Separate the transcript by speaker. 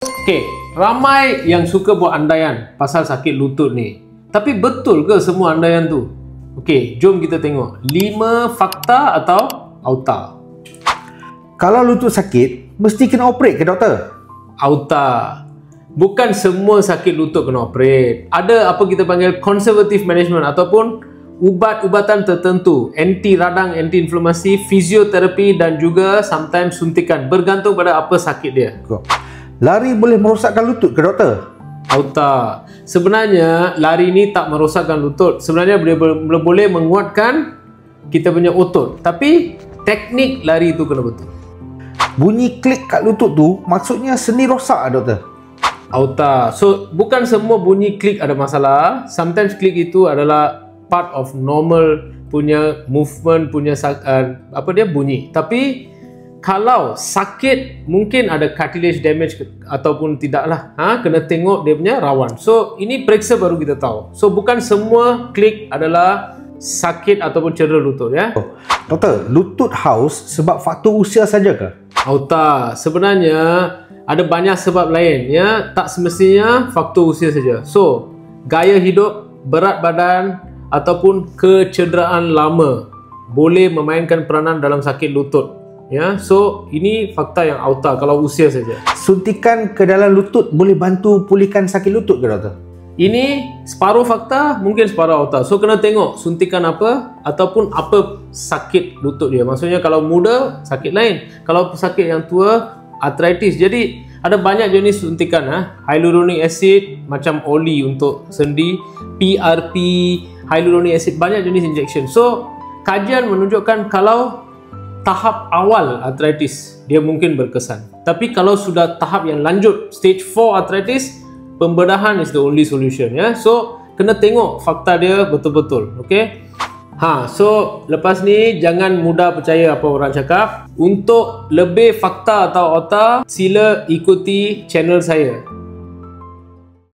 Speaker 1: Okey, ramai yang suka buat andaian pasal sakit lutut ni. Tapi betul ke semua andaian tu? Okey, jom kita tengok 5 fakta atau auta.
Speaker 2: Kalau lutut sakit, mesti kena operate ke doktor?
Speaker 1: Auta. Bukan semua sakit lutut kena operate. Ada apa kita panggil conservative management ataupun ubat-ubatan tertentu, anti radang, anti inflamasi, fizioterapi dan juga sometimes suntikan, bergantung pada apa sakit dia.
Speaker 2: Lari boleh merosakkan lutut ke doktor?
Speaker 1: Auta. Sebenarnya lari ni tak merosakkan lutut. Sebenarnya boleh menguatkan kita punya otot. Tapi teknik lari tu kena betul.
Speaker 2: Bunyi klik kat lutut tu maksudnya sendi rosak doktor?
Speaker 1: Auta. So bukan semua bunyi klik ada masalah. Sometimes klik itu adalah part of normal punya movement, punya bunyi. Tapi kalau sakit mungkin ada cartilage damage ataupun tidaklah, kena tengok dia punya rawan. So ini periksa baru kita tahu. So bukan semua klik adalah sakit ataupun cedera lutut ya.
Speaker 2: Doktor, lutut haus sebab faktor usia saja ke?
Speaker 1: Auta, sebenarnya ada banyak sebab lain ya, tak semestinya faktor usia saja. So gaya hidup, berat badan ataupun kecederaan lama boleh memainkan peranan dalam sakit lutut ya. So ini fakta yang auta kalau usia saja.
Speaker 2: Suntikan ke dalam lutut boleh bantu pulihkan sakit lutut ke doktor?
Speaker 1: Ini separuh fakta, mungkin separuh auta. So kena tengok suntikan apa ataupun apa sakit lutut dia. Maksudnya kalau muda sakit lain, kalau sakit yang tua arthritis. Jadi ada banyak jenis suntikan hyaluronic acid macam oli untuk sendi, PRP, hyaluronic acid, banyak jenis injection. So kajian menunjukkan kalau tahap awal arthritis dia mungkin berkesan. Tapi kalau sudah tahap yang lanjut stage 4 arthritis, pembedahan is the only solution ya. So kena tengok fakta dia betul-betul. Okey. So lepas ni jangan mudah percaya apa orang cakap. Untuk lebih fakta atau auta, sila ikuti channel saya.